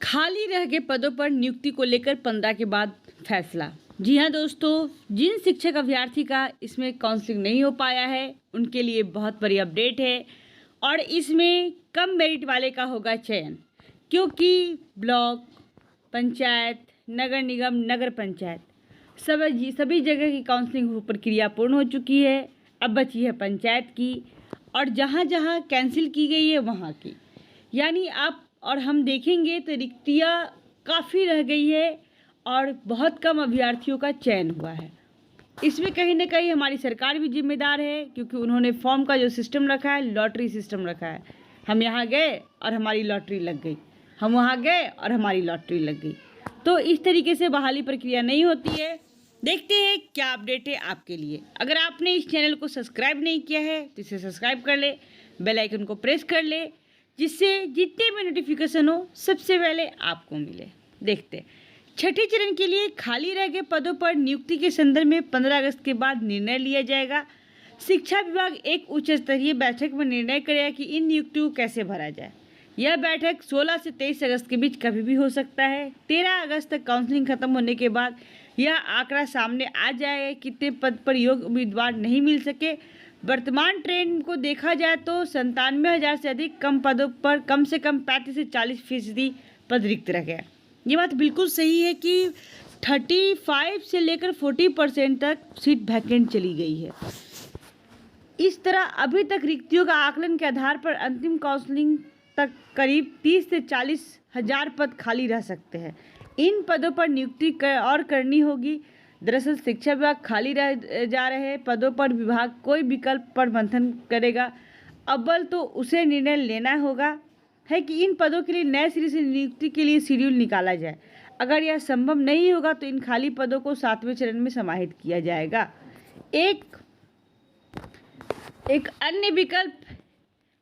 खाली रह गए पदों पर नियुक्ति को लेकर 15 के बाद फैसला। जी हाँ दोस्तों, जिन शिक्षक अभ्यर्थी का इसमें काउंसलिंग नहीं हो पाया है उनके लिए बहुत बड़ी अपडेट है और इसमें कम मेरिट वाले का होगा चयन, क्योंकि ब्लॉक, पंचायत, नगर निगम, नगर पंचायत सभी जगह की काउंसलिंग प्रक्रिया पूर्ण हो चुकी है। अब बची है पंचायत की, और जहाँ जहाँ कैंसिल की गई है वहाँ की, यानी आप और हम देखेंगे तो रिक्तियाँ काफ़ी रह गई है और बहुत कम अभ्यर्थियों का चयन हुआ है। इसमें कहीं ना कहीं हमारी सरकार भी जिम्मेदार है, क्योंकि उन्होंने फॉर्म का जो सिस्टम रखा है, लॉटरी सिस्टम रखा है। हम यहाँ गए और हमारी लॉटरी लग गई, हम वहाँ गए और हमारी लॉटरी लग गई। तो इस तरीके से बहाली प्रक्रिया नहीं होती है। देखते हैं क्या अपडेट है आपके लिए। अगर आपने इस चैनल को सब्सक्राइब नहीं किया है तो इसे सब्सक्राइब कर ले, बेल आइकन को प्रेस कर ले, जिससे जितने भी नोटिफिकेशन हो सबसे पहले आपको मिले। देखते हैं, छठे चरण के लिए खाली रह गए पदों पर नियुक्ति के संदर्भ में 15 अगस्त के बाद निर्णय लिया जाएगा। शिक्षा विभाग एक उच्च स्तरीय बैठक में निर्णय करेगा कि इन नियुक्तियों को कैसे भरा जाए। यह बैठक 16 से 23 अगस्त के बीच कभी भी हो सकता है। 13 अगस्त तक काउंसलिंग खत्म होने के बाद यह आंकड़ा सामने आ जाएगा कितने पद पर योग्य उम्मीदवार नहीं मिल सके। वर्तमान ट्रेंड को देखा जाए तो 97,000 से अधिक कम पदों पर कम से कम 35 से 40% पद रिक्त रह गया। ये बात बिल्कुल सही है कि 35 से लेकर 40% तक सीट वैकेंट चली गई है। इस तरह अभी तक रिक्तियों का आकलन के आधार पर अंतिम काउंसलिंग तक करीब 30 से 40,000 पद खाली रह सकते हैं। इन पदों पर नियुक्ति और करनी होगी। दरअसल शिक्षा विभाग खाली रह जा रहे पदों पर विभाग कोई विकल्प पर मंथन करेगा। अव्वल तो उसे निर्णय लेना होगा है कि इन पदों के लिए नए सिरे से नियुक्ति के लिए शेड्यूल निकाला जाए। अगर यह संभव नहीं होगा तो इन खाली पदों को 7वें चरण में समाहित किया जाएगा। एक अन्य विकल्प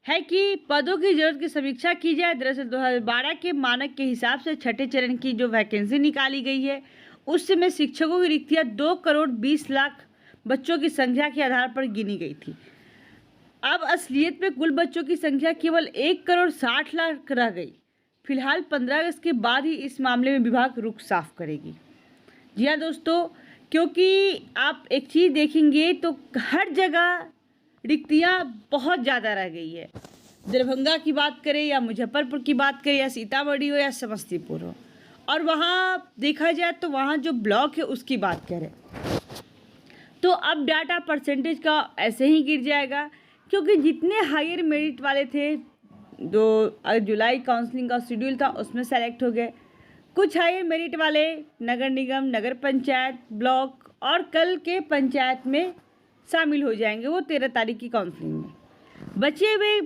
है कि पदों की जरूरत की समीक्षा की जाए। दरअसल 2012 के मानक के हिसाब से छठे चरण की जो वैकेंसी निकाली गई है उस समय शिक्षकों की रिक्तियाँ 2 करोड़ 20 लाख बच्चों की संख्या के आधार पर गिनी गई थी। अब असलियत में कुल बच्चों की संख्या केवल 1 करोड़ 60 लाख रह गई। फिलहाल 15 अगस्त के बाद ही इस मामले में विभाग रुख साफ करेगी। जी हाँ दोस्तों, क्योंकि आप एक चीज़ देखेंगे तो हर जगह रिक्तियाँ बहुत ज़्यादा रह गई है। दरभंगा की बात करें या मुजफ्फरपुर की बात करें या सीतामढ़ी हो या समस्तीपुर हो, और वहाँ देखा जाए तो वहाँ जो ब्लॉक है उसकी बात करें तो अब डाटा परसेंटेज का ऐसे ही गिर जाएगा, क्योंकि जितने हायर मेरिट वाले थे, जो जुलाई काउंसलिंग का शेड्यूल था उसमें सेलेक्ट हो गए। कुछ हायर मेरिट वाले नगर निगम, नगर पंचायत, ब्लॉक और कल के पंचायत में शामिल हो जाएंगे, वो 13 तारीख की काउंसलिंग में। बचे हुए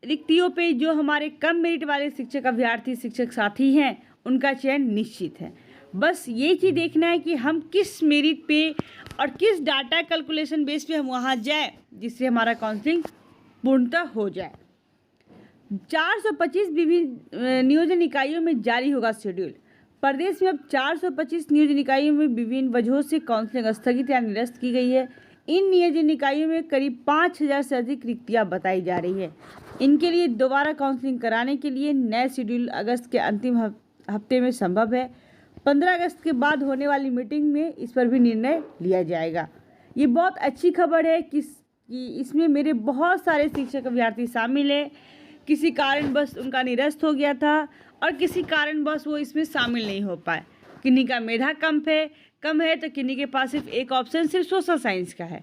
रिक्तियों पे जो हमारे कम मेरिट वाले शिक्षक अभ्यर्थी, शिक्षक साथी हैं, उनका चयन निश्चित है। बस ये चीज़ देखना है कि हम किस मेरिट पे और किस डाटा कैलकुलेशन बेस पे हम वहाँ जाए जिससे हमारा काउंसलिंग पूर्णतः हो जाए। 425 विभिन्न नियोजन इकाइयों में जारी होगा शेड्यूल। प्रदेश में अब 425 नियोजन इकाइयों में विभिन्न वजहों से काउंसलिंग स्थगित या निरस्त की गई है। इन नियोजन इकाइयों में करीब 5,000 से अधिक रिक्तियां बताई जा रही है। इनके लिए दोबारा काउंसलिंग कराने के लिए नए शेड्यूल अगस्त के अंतिम हफ्ते में संभव है। 15 अगस्त के बाद होने वाली मीटिंग में इस पर भी निर्णय लिया जाएगा। ये बहुत अच्छी खबर है कि इसमें मेरे बहुत सारे शिक्षक अभ्यर्थी शामिल हैं। किसी कारणवश उनका निरस्त हो गया था और किसी कारणवश वो इसमें शामिल नहीं हो पाए। किन्हीं का मेधा कम है तो किन्हीं के पास सिर्फ एक ऑप्शन सिर्फ सोशल साइंस का है।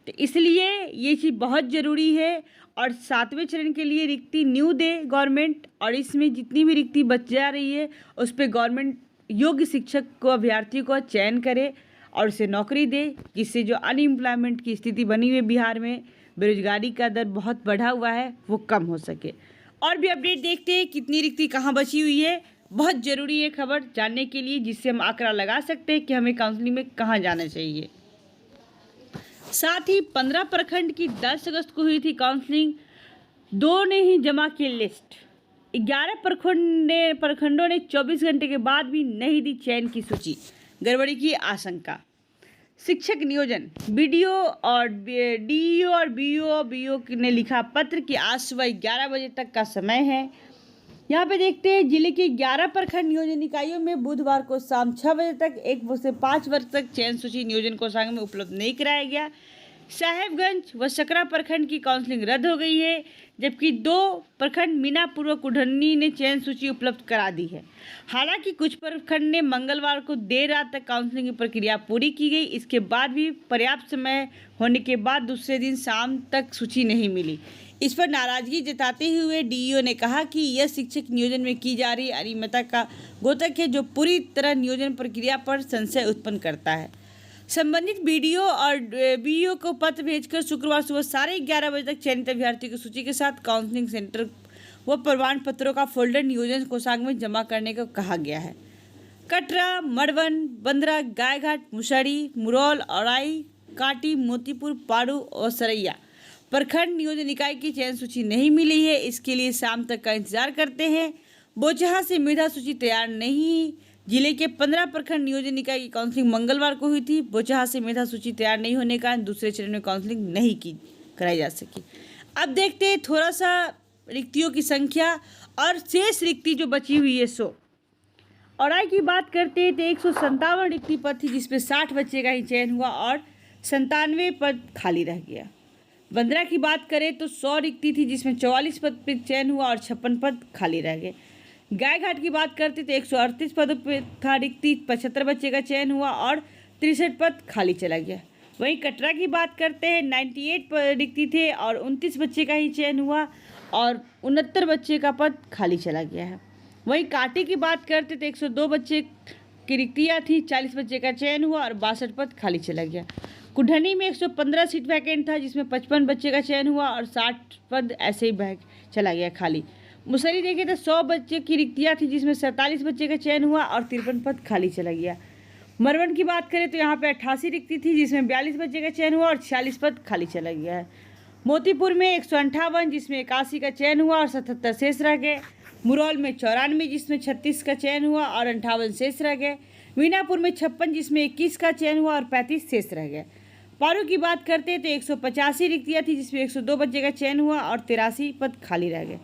तो इसलिए ये चीज़ बहुत ज़रूरी है। और 7वें चरण के लिए रिक्ति न्यू दे गवर्नमेंट, और इसमें जितनी भी रिक्ति बच जा रही है उस पर गवर्नमेंट योग्य शिक्षक को, अभ्यर्थी को चयन करे और उसे नौकरी दे, जिससे जो अनएम्प्लॉयमेंट की स्थिति बनी हुई है बिहार में, बेरोजगारी का दर बहुत बढ़ा हुआ है, वो कम हो सके। और भी अपडेट देखते हैं कितनी रिक्ति कहाँ बची हुई है। बहुत ज़रूरी है खबर जानने के लिए, जिससे हम आंकड़ा लगा सकते हैं कि हमें काउंसलिंग में कहाँ जाना चाहिए। साथ ही 15 प्रखंड की 10 अगस्त को हुई थी काउंसलिंग। 2 ने ही जमा की लिस्ट। 11 प्रखंडों ने 24 घंटे के बाद भी नहीं दी चयन की सूची। गड़बड़ी की आशंका। शिक्षक नियोजन, बीडीओ और डीईओ और बीओ ने लिखा पत्र कि आज सुबह 11 बजे तक का समय है। यहाँ पे देखते हैं जिले के 11 प्रखंड नियोजन इकाइयों में बुधवार को शाम 6 बजे तक 1 से 5 वर्ष तक चयन सूची नियोजन कोषांग में उपलब्ध नहीं कराया गया। साहेबगंज व सकरा प्रखंड की काउंसलिंग रद्द हो गई है, जबकि 2 प्रखंड मीनापुर व कुढ़नी ने चयन सूची उपलब्ध करा दी है। हालांकि कुछ प्रखंड ने मंगलवार को देर रात तक काउंसलिंग की प्रक्रिया पूरी की गई। इसके बाद भी पर्याप्त समय होने के बाद दूसरे दिन शाम तक सूची नहीं मिली। इस पर नाराजगी जताते हुए डीईओ ने कहा कि यह शिक्षक नियोजन में की जा रही अनियमितता का द्योतक है, जो पूरी तरह नियोजन प्रक्रिया पर संशय उत्पन्न करता है। संबंधित बीडीओ और बीईओ को पत्र भेजकर शुक्रवार सुबह 11:30 बजे तक चयनित अभ्यर्थियों की सूची के साथ काउंसलिंग सेंटर व प्रमाण पत्रों का फोल्डर नियोजन कोषांग में जमा करने को कहा गया है। कटरा, मड़वन, बंदरा, गायघाट, मुसहरी, मुरौल, औराई, काटी, मोतीपुर, पारू और सरैया प्रखंड नियोजन इकाई की चयन सूची नहीं मिली है। इसके लिए शाम तक का इंतजार करते हैं। बोचहा से मेधा सूची तैयार नहीं। जिले के 15 प्रखंड नियोजन इकाई की काउंसलिंग मंगलवार को हुई थी। बोचहा से मेधा सूची तैयार नहीं होने का दूसरे चरण में काउंसलिंग नहीं की कराई जा सकी। अब देखते हैं थोड़ा सा रिक्तियों की संख्या और शेष रिक्ति जो बची हुई है सो। औराई की बात करते हैं तो 157 रिक्ति पद थी, जिसमें 60 बच्चे का ही चयन हुआ और 97 पद खाली रह गया। बंदरा की बात करें तो 100 रिक्ति थी, जिसमें 44 पद पे चयन हुआ और 56 पद खाली रह गए। गायघाट की बात करते तो 138 पदों पे था रिक्ति, 75 बच्चे का चयन हुआ और 63 पद खाली चला गया। वहीं कटरा की बात करते हैं 98 रिक्ति थे और 29 बच्चे का ही चयन हुआ और 69 बच्चे का पद खाली चला गया है। वहीं काटी की बात करते तो 102 बच्चे की रिक्तियाँ थी, 40 बच्चे का चयन हुआ और 62 पद खाली चला गया। कुढ़नी में 115 सीट वैकेंट था, जिसमें 55 बच्चे का चयन हुआ और 60 पद ऐसे ही बैग चला गया खाली। मुसहरी देखें तो 100 बच्चे की रिक्तियाँ थी, जिसमें 47 बच्चे का चयन हुआ और 53 पद खाली चला गया। मरवन की बात करें तो यहाँ पे 88 रिक्ति थी, जिसमें 42 बच्चे का चयन हुआ और 46 पद खाली चला गया है। मोतीपुर में 158, जिसमें 81 का चयन हुआ और 77 शेष रह गए। मुरौल में 94, जिसमें 36 का चयन हुआ और 58 शेष रह गए। मीनापुर में 56, जिसमें 21 का चयन हुआ और 35 शेष रह गए। पारू की बात करते तो 185 रिक्तियाँ थी, जिसमें 102 बच्चे का चयन हुआ और 83 पद खाली रह गए।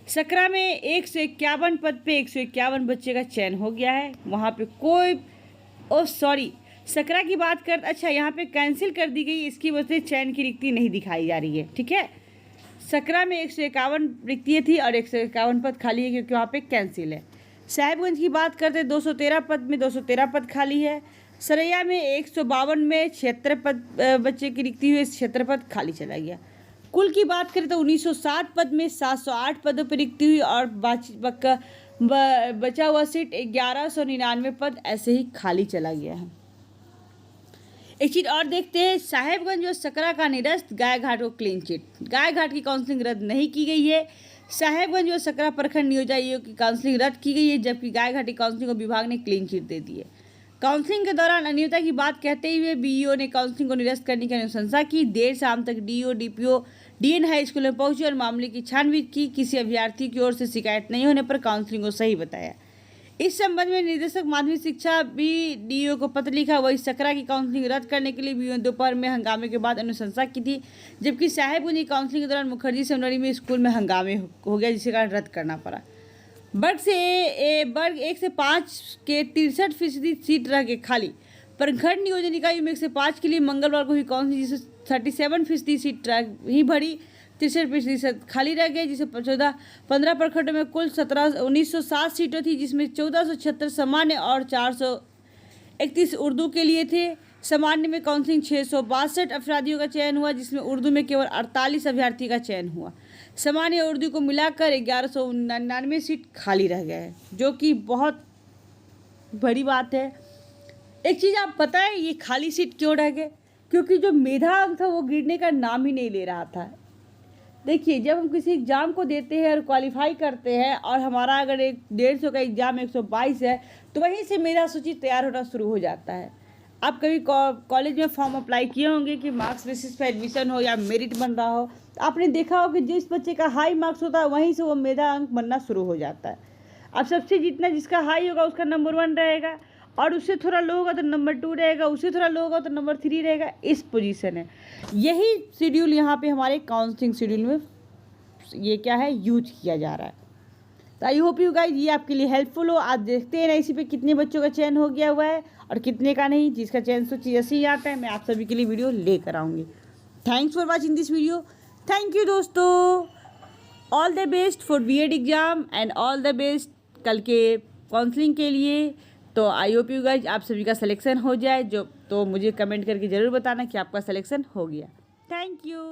सकरा में 151 पद पे 151 बच्चे का चयन हो गया है। वहाँ पे कोई सकरा की बात कर अच्छा यहाँ पे कैंसिल कर दी गई, इसकी वजह से चयन की रिक्ति नहीं दिखाई जा रही है। ठीक है, सकरा में 151 रिक्तियाँ थी और 151 पद खाली है, क्योंकि वहाँ पे कैंसिल है। साहेबगंज की बात करते 213 पद में 213 पद खाली है। सरैया में 152 में 76 पद बच्चे की रिक्ति हुई, 76 पद खाली चला गया। कुल की बात करें तो 1960 पद में 708 पदों पर रिक्ति हुई और बचा हुआ सीट 1199 पद ऐसे ही खाली चला गया है। एक चीज़ और देखते हैं, साहेबगंज और सकरा का निरस्त, गायघाट को क्लीन चिट। गायघाट की काउंसलिंग रद्द नहीं की गई है। साहेबगंज और सकरा प्रखंड नियोजन की काउंसलिंग रद्द की गई है, जबकि गायघाट की काउंसलिंग को विभाग ने क्लीन चिट दे दी है। काउंसलिंग के दौरान अनियमितता की बात कहते हुए बीईओ ने काउंसलिंग को निरस्त करने की अनुशंसा की। देर शाम तक DEO DPO DN high school में पहुंचे और मामले की छानबीन की। किसी अभ्यर्थी की ओर से शिकायत नहीं होने पर काउंसलिंग को सही बताया। इस संबंध में निदेशक माध्यमिक शिक्षा भी डीईओ को पत्र लिखा। वही सकरा की काउंसलिंग रद्द करने के लिए बीईओ ने दोपहर में हंगामे के बाद अनुशंसा की थी, जबकि साहेबगंज की काउंसलिंग के दौरान मुखर्जी सेमिनरी में स्कूल में हंगामे हो गया, जिसके कारण रद्द करना पड़ा। वर्ग 1 से 5 के 63% सीट रह गए खाली। प्रखंड नियोजन इकाई में 1 से 5 के लिए मंगलवार को हुई काउंसलिंग, जिससे 37% सीट ही भरी, 63% खाली रह गए, जिसे 15 प्रखंडों में कुल 1960 सीटें थी, जिसमें 1476 सामान्य और 431 उर्दू के लिए थे। सामान्य में काउंसलिंग 662 अभ्यर्थियों का चयन हुआ, जिसमें उर्दू में केवल 48 अभ्यर्थी का चयन हुआ। सामान्य उर्दू को मिलाकर 1199 सीट खाली रह गए हैं, जो कि बहुत बड़ी बात है। एक चीज़ आप पता है ये खाली सीट क्यों रह गए? क्योंकि जो मेधा अंक था वो गिरने का नाम ही नहीं ले रहा था। देखिए, जब हम किसी एग्ज़ाम को देते हैं और क्वालिफाई करते हैं और हमारा अगर 150 का एग्ज़ाम 122 है, तो वहीं से मेधा सूची तैयार होना शुरू हो जाता है। आप कभी कॉलेज में फॉर्म अप्लाई किए होंगे कि मार्क्स बेसिस पे एडमिशन हो या मेरिट बन रहा हो, तो आपने देखा हो कि जिस बच्चे का हाई मार्क्स होता है वहीं से वो मेधा अंक बनना शुरू हो जाता है। अब सबसे जिसका हाई होगा उसका नंबर 1 रहेगा, और उससे थोड़ा लो होगा तो नंबर 2 रहेगा, उससे थोड़ा लो होगा तो नंबर 3 रहेगा। इस पोजीशन है। यही शेड्यूल यहाँ पे हमारे काउंसलिंग शेड्यूल में ये क्या है यूज किया जा रहा है। तो आई होप यू गाइज ये आपके लिए हेल्पफुल हो। आज देखते हैं ना इसी पे कितने बच्चों का चयन हो गया हुआ है और कितने का नहीं। जिसका चयन तो जैसे ही आता है मैं आप सभी के लिए वीडियो लेकर आऊँगी। Thanks for watching this video. Thank you दोस्तों। All the best for BEd exam and all the best कल के काउंसलिंग के लिए। तो आई होप यू गाइज आप सभी का सिलेक्शन हो जाए। जो तो मुझे कमेंट करके ज़रूर बताना कि आपका सिलेक्शन हो गया। Thank you.